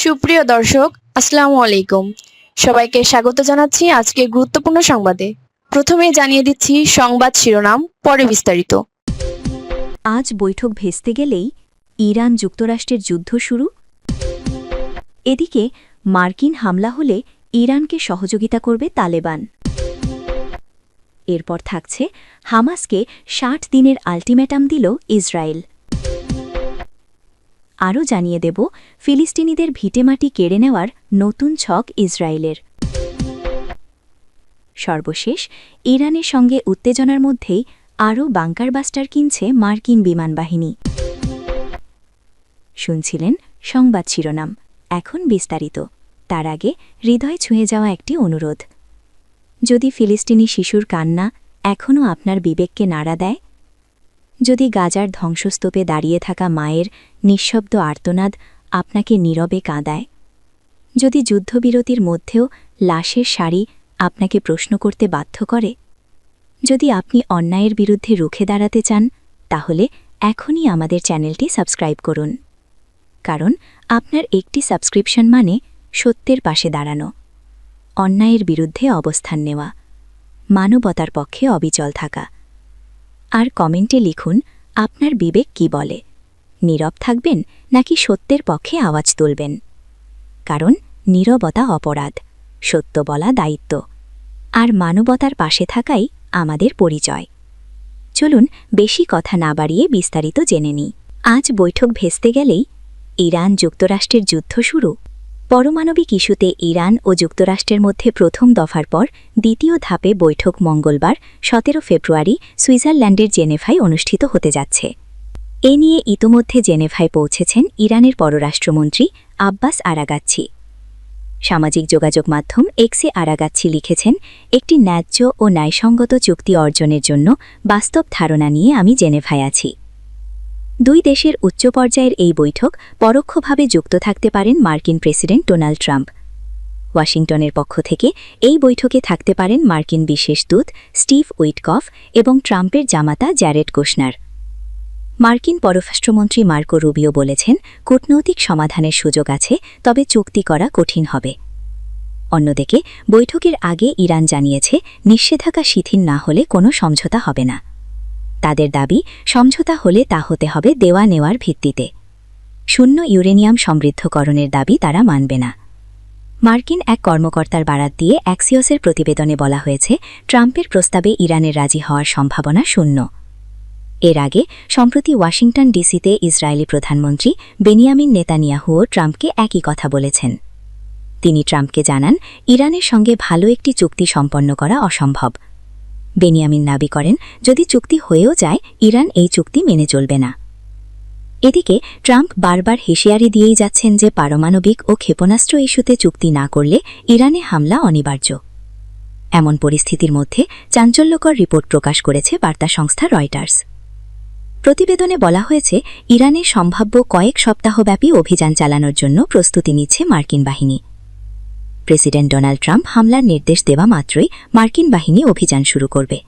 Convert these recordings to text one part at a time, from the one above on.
সুপ্রিয় দর্শক, আসসালামু আলাইকুম। সবাইকে স্বাগত জানাচ্ছি আজকে গুরুত্বপূর্ণ সংবাদে। প্রথমে জানিয়ে দিচ্ছি সংবাদ শিরোনাম, পরে বিস্তারিত। আজ বৈঠক ভেস্তে গেলেই ইরান যুক্তরাষ্ট্রের যুদ্ধ শুরু। এদিকে মার্কিন হামলা হলে ইরানকে সহযোগিতা করবে তালেবান। এরপর থাকছে হামাসকে ৬০ দিনের আল্টিমেটাম দিল ইসরায়েল। আরও জানিয়ে দেব ফিলিস্তিনিদের ভিটেমাটি কেড়ে নেওয়ার নতুন ছক ইসরায়েলের। সর্বশেষ ইরানের সঙ্গে উত্তেজনার মধ্যেই আরও বাংকার বাস্টার কিনছে মার্কিন বিমানবাহিনী। শুনছিলেন সংবাদ শিরোনাম, এখন বিস্তারিত। তার আগে হৃদয় ছুঁয়ে যাওয়া একটি অনুরোধ। যদি ফিলিস্তিনি শিশুর কান্না এখনও আপনার বিবেককে নাড়া দেয়, যদি গাজার ধ্বংসস্তূপে দাঁড়িয়ে থাকা মায়ের নিঃশব্দ আর্তনাদ আপনাকে নীরবে কাঁদায়, যদি যুদ্ধবিরতির মধ্যেও লাশের সারি আপনাকে প্রশ্ন করতে বাধ্য করে, যদি আপনি অন্যায়ের বিরুদ্ধে রুখে দাঁড়াতে চান, তাহলে এখনই আমাদের চ্যানেলটি সাবস্ক্রাইব করুন। কারণ আপনার একটি সাবস্ক্রিপশন মানে সত্যের পাশে দাঁড়ানো, অন্যায়ের বিরুদ্ধে অবস্থান নেওয়া, মানবতার পক্ষে অবিচল থাকা। আর কমেন্টে লিখুন আপনার বিবেক কি বলে, নীরব থাকবেন নাকি সত্যের পক্ষে আওয়াজ তুলবেন। কারণ নীরবতা অপরাধ, সত্য বলা দায়িত্ব, আর মানবতার পাশে থাকাই আমাদের পরিচয়। চলুন বেশি কথা না বাড়িয়ে বিস্তারিত জেনে নিই। আজ বৈঠক ভেস্তে গেলেই ইরান যুক্তরাষ্ট্রের যুদ্ধ শুরু। পারমাণবিক ইস্যুতে ইরান ও যুক্তরাষ্ট্রের মধ্যে প্রথম দফার পর দ্বিতীয় ধাপে বৈঠক মঙ্গলবার ১৭ ফেব্রুয়ারি সুইজারল্যান্ডের জেনেভায় অনুষ্ঠিত হতে যাচ্ছে। এ নিয়ে ইতোমধ্যে জেনেভায় পৌঁছেছেন ইরানের পররাষ্ট্রমন্ত্রী আব্বাস আরাগাচ্ছি। সামাজিক যোগাযোগ মাধ্যম এক্সে আরাগাচ্ছি লিখেছেন, একটি ন্যায্য ও ন্যায়সঙ্গত চুক্তি অর্জনের জন্য বাস্তব ধারণা নিয়ে আমি জেনেভায় আছি। দুই দেশের উচ্চ পর্যায়ের এই বৈঠক পরোক্ষভাবে যুক্ত থাকতে পারেন মার্কিন প্রেসিডেন্ট ডোনাল্ড ট্রাম্প। ওয়াশিংটনের পক্ষ থেকে এই বৈঠকে থাকতে পারেন মার্কিন বিশেষ দূত স্টিভ উইটকফ এবং ট্রাম্পের জামাতা জ্যারেড কুশনার। মার্কিন পররাষ্ট্রমন্ত্রী মার্কো রুবিও বলেছেন, কূটনৈতিক সমাধানের সুযোগ আছে, তবে চুক্তি করা কঠিন হবে। অন্যদিকে বৈঠকের আগে ইরান জানিয়েছে, নিষেধাজ্ঞা শিথিল না হলে কোনো সমঝোতা হবে না। তাদের দাবি, সমঝোতা হলে তা হতে হবে দেওয়া নেওয়ার ভিত্তিতে। শূন্য ইউরেনিয়াম সমৃদ্ধকরণের দাবি তারা মানবে না। মার্কিন এক কর্মকর্তার বারাত দিয়ে অ্যাক্সিওসের প্রতিবেদনে বলা হয়েছে, ট্রাম্পের প্রস্তাবে ইরানের রাজি হওয়ার সম্ভাবনা শূন্য। এর আগে সম্প্রতি ওয়াশিংটন ডিসিতে ইসরায়েলি প্রধানমন্ত্রী বেনিয়ামিন নেতানিয়াহুও ট্রাম্পকে একই কথা বলেছেন। তিনি ট্রাম্পকে জানান, ইরানের সঙ্গে ভালো একটি চুক্তি সম্পন্ন করা অসম্ভব। বেনিয়ামিন দাবি করেন, যদি চুক্তি হয়েও যায়, ইরান এই চুক্তি মেনে চলবে না। এদিকে ট্রাম্প বারবার হুঁশিয়ারি দিয়েই যাচ্ছেন যে পারমাণবিক ও ক্ষেপণাস্ত্র ইস্যুতে চুক্তি না করলে ইরানে হামলা অনিবার্য। এমন পরিস্থিতির মধ্যে চাঞ্চল্যকর রিপোর্ট প্রকাশ করেছে বার্তা সংস্থা রয়টার্স। প্রতিবেদনে বলা হয়েছে, ইরানে সম্ভাব্য কয়েক সপ্তাহব্যাপী অভিযান চালানোর জন্য প্রস্তুতি নিচ্ছে মার্কিন বাহিনী। প্রেসিডেন্ট ডোনাল্ড ট্রাম্প হামলার নির্দেশ দেওয়া মাত্রই মার্কিন বাহিনী অভিযান শুরু করবে।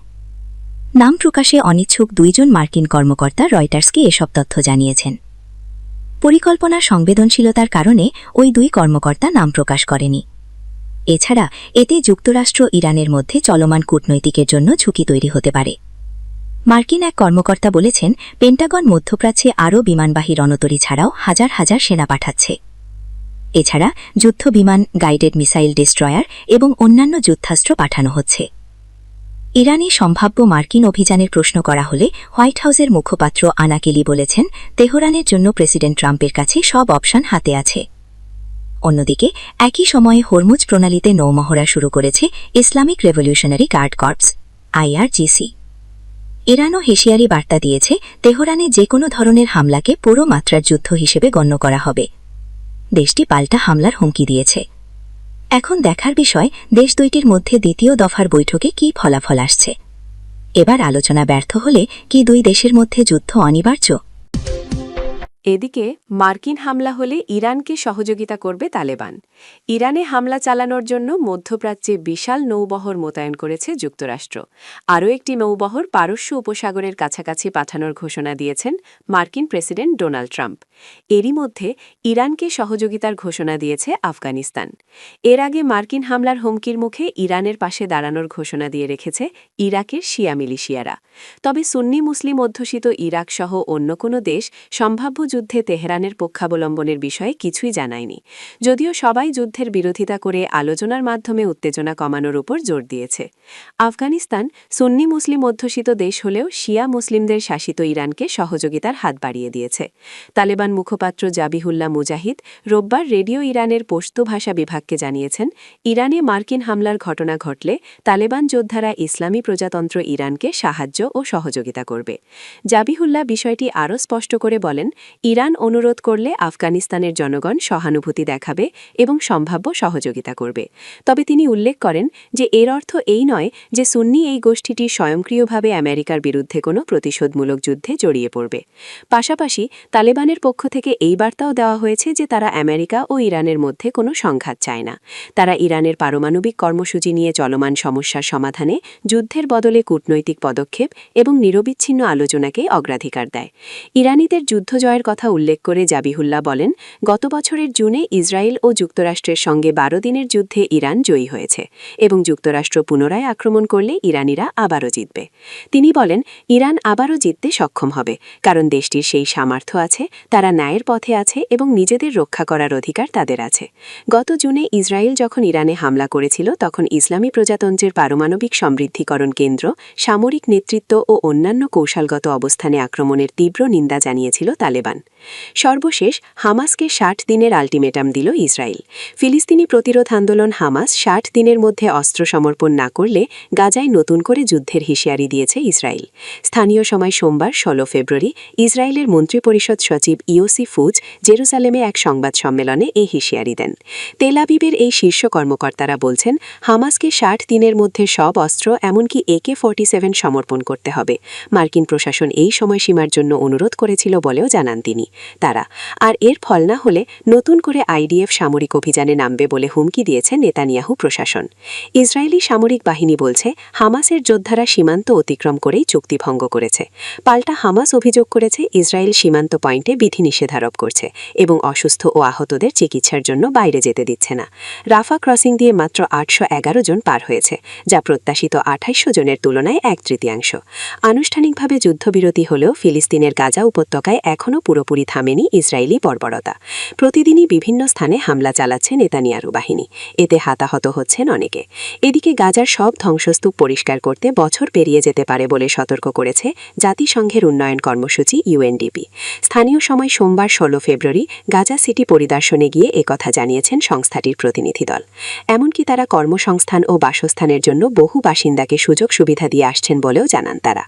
নাম প্রকাশে অনিচ্ছুক দুইজন মার্কিন কর্মকর্তা রয়টার্সকে এসব তথ্য জানিয়েছেন। পরিকল্পনার সংবেদনশীলতার কারণে ওই দুই কর্মকর্তা নাম প্রকাশ করেনি। এছাড়া এতে যুক্তরাষ্ট্র ইরানের মধ্যে চলমান কূটনৈতিকের জন্য ঝুঁকি তৈরি হতে পারে। মার্কিন এক কর্মকর্তা বলেছেন, পেন্টাগন মধ্যপ্রাচ্যে আরও বিমানবাহী রণতরী ছাড়াও হাজার হাজার সেনা পাঠাচ্ছে। এছাড়া যুদ্ধ বিমান, গাইডেড মিসাইল ডিস্ট্রয়ার এবং অন্যান্য যুদ্ধাস্ত্র পাঠানো হচ্ছে। ইরানে সম্ভাব্য মার্কিন অভিযানের প্রশ্ন করা হলে হোয়াইট হাউসের মুখপাত্র আনা কেলি বলেছেন, তেহরানের জন্য প্রেসিডেন্ট ট্রাম্পের কাছে সব অপশন হাতে আছে। অন্যদিকে একই সময়ে হরমুজ প্রণালীতে নৌমহড়া শুরু করেছে Islamic revolutionary guard corps IRGC। ইরানও হুঁশিয়ারি বার্তা দিয়েছে, তেহরানে যে কোনো ধরনের হামলাকে পুরো মাত্রার যুদ্ধ হিসেবে গণ্য করা হবে। দেশটি পাল্টা হামলার হুমকি দিয়েছে। এখন দেখার বিষয়, দেশ দুইটির মধ্যে দ্বিতীয় দফার বৈঠকে কী ফলাফল আসছে। এবার আলোচনা ব্যর্থ হলে কি দুই দেশের মধ্যে যুদ্ধ অনিবার্য? এদিকে মার্কিন হামলা হলে ইরানকে সহযোগিতা করবে তালেবান। ইরানে হামলা চালানোর জন্য মধ্যপ্রাচ্যে বিশাল নৌবহর মোতায়েন করেছে যুক্তরাষ্ট্র। আরও একটি নৌবহর পারস্য উপসাগরের কাছাকাছি পাঠানোর ঘোষণা দিয়েছেন মার্কিন প্রেসিডেন্ট ডোনাল্ড ট্রাম্প। এরই মধ্যে ইরানকে সহযোগিতার ঘোষণা দিয়েছে আফগানিস্তান। এর আগে মার্কিন হামলার হুমকির মুখে ইরানের পাশে দাঁড়ানোর ঘোষণা দিয়ে রেখেছে ইরাকের শিয়া মিলিশিয়ারা। তবে সুন্নি মুসলিম অধ্যুষিত ইরাক সহ অন্য কোনো দেশ সম্ভাব্য যুদ্ধে তেহরানের পক্ষাবলম্বনের বিষয়ে কিছুই জানায়নি, যদিও সবাই যুদ্ধের বিরোধিতা করে আলোচনার মাধ্যমে উত্তেজনা কমানোর উপর জোর দিয়েছে। আফগানিস্তান সুন্নি মুসলিম অধ্যুষিত দেশ হলেও শিয়া মুসলিমদের শাসিত ইরানকে সহযোগিতার হাত বাড়িয়ে দিয়েছে। তালেবান মুখপাত্র জাবিহুল্লাহ মুজাহিদ রোববার রেডিও ইরানের পশতু ভাষা বিভাগকে জানিয়েছেন, ইরানে মার্কিন হামলার ঘটনা ঘটলে তালেবান যোদ্ধারা ইসলামী প্রজাতন্ত্র ইরানকে সাহায্য ও সহযোগিতা করবে। জাবিহুল্লাহ বিষয়টি আরও স্পষ্ট করে বলেন, ইরান অনুরোধ করলে আফগানিস্তানের জনগণ সহানুভূতি দেখাবে এবং সম্ভাব্য সহযোগিতা করবে। তবে তিনি উল্লেখ করেন যে এর অর্থ এই নয় যে সুন্নি এই গোষ্ঠীটি স্বয়ংক্রিয়ভাবে আমেরিকার বিরুদ্ধে কোনো প্রতিশোধমূলক যুদ্ধে জড়িয়ে পড়বে। পাশাপাশি তালেবানের পক্ষ থেকে এই বার্তাও দেওয়া হয়েছে যে তারা আমেরিকা ও ইরানের মধ্যে কোনো সংঘাত চায় না। তারা ইরানের পারমাণবিক কর্মসূচি নিয়ে চলমান সমস্যার সমাধানে যুদ্ধের বদলে কূটনৈতিক পদক্ষেপ এবং নিরবিচ্ছিন্ন আলোচনাকেই অগ্রাধিকার দেয়। ইরানিদের যুদ্ধ জয়ের কথা উল্লেখ করে জাবিহুল্লাহ বলেন, গত বছরের জুনে ইসরায়েল ও যুক্তরাষ্ট্রের সঙ্গে 12 দিনের যুদ্ধে ইরান জয়ী হয়েছে এবং যুক্তরাষ্ট্র পুনরায় আক্রমণ করলে ইরানিরা আবারও জিতবে। তিনি বলেন, ইরান আবারও জিততে সক্ষম হবে, কারণ দেশটির সেই সামর্থ্য আছে, তারা ন্যায়ের পথে আছে এবং নিজেদের রক্ষা করার অধিকার তাদের আছে। গত জুনে ইসরায়েল যখন ইরানে হামলা করেছিল তখন ইসলামী প্রজাতন্ত্রের পারমাণবিক সমৃদ্ধিকরণ কেন্দ্র, সামরিক নেতৃত্ব ও অন্যান্য কৌশলগত অবস্থানে আক্রমণের তীব্র নিন্দা জানিয়েছিল তালেবান। সর্বশেষ হামাসকে 60 দিনের আল্টিমেটাম দিল ইসরায়েল। ফিলিস্তিনি প্রতিরোধ আন্দোলন হামাস 60 দিনের মধ্যে অস্ত্র সমর্পণ না করলে গাজায় নতুন করে যুদ্ধের হুঁশিয়ারি দিয়েছে ইসরায়েল। স্থানীয় সময় সোমবার 16 ফেব্রুয়ারি ইসরায়েলের মন্ত্রিপরিষদ সচিব ইওসি ফুজ জেরুসালেমে এক সংবাদ সম্মেলনে এই হুঁশিয়ারি দেন। তেল আবিবের এই শীর্ষ কর্মকর্তারা বলছেন, হামাসকে 60 দিনের মধ্যে সব অস্ত্র এমনকি AK-47 সমর্পণ করতে হবে। মার্কিন প্রশাসন এই সময়সীমার জন্য অনুরোধ করেছিল বলেও জানান তিনি। আর এর ফল না হলে নতুন করে আইডিএফ সামরিক অভিযানে নামবে বলে হুমকি দিয়েছে নেতানিয়াহু প্রশাসন। ইসরায়েলি সামরিক বাহিনী বলছে, হামাসের যোদ্ধারা সীমান্ত অতিক্রম করেই চুক্তি ভঙ্গ করেছে। পাল্টা হামাস অভিযোগ করেছে, ইসরায়েল সীমান্ত পয়েন্টে বিধিনিষেধ আরোপ করছে এবং অসুস্থ ও আহতদের চিকিৎসার জন্য বাইরে যেতে দিচ্ছে না। রাফা ক্রসিং দিয়ে মাত্র 811 জন পার হয়েছে, যা প্রত্যাশিত 2800 জনের তুলনায় 1/3। আনুষ্ঠানিকভাবে যুদ্ধবিরতি হলেও ফিলিস্তিনের গাজা উপত্যকায় এখনও পুরোপুরি থামেনি ইসরায়েলি বর্বরতা। প্রতিদিনই বিভিন্ন স্থানে হামলা চালাচ্ছে নেতানিয়াহু বাহিনী, এতে হতাহত হচ্ছেন অনেকে। এদিকে গাজার সব ধ্বংসস্তূপ পরিষ্কার করতে বছর পেরিয়ে যেতে পারে বলে সতর্ক করেছে জাতিসংঘের উন্নয়ন কর্মসূচি UNDP। স্থানীয় সময় সোমবার 16 ফেব্রুয়ারি গাজা সিটি পরিদর্শনে গিয়ে একথা জানিয়েছেন সংস্থাটির প্রতিনিধি দল। এমনকি তারা কর্মসংস্থান ও বাসস্থানের জন্য বহু বাসিন্দাকে সুযোগ সুবিধা দিয়ে আসছেন বলেও জানান তারা।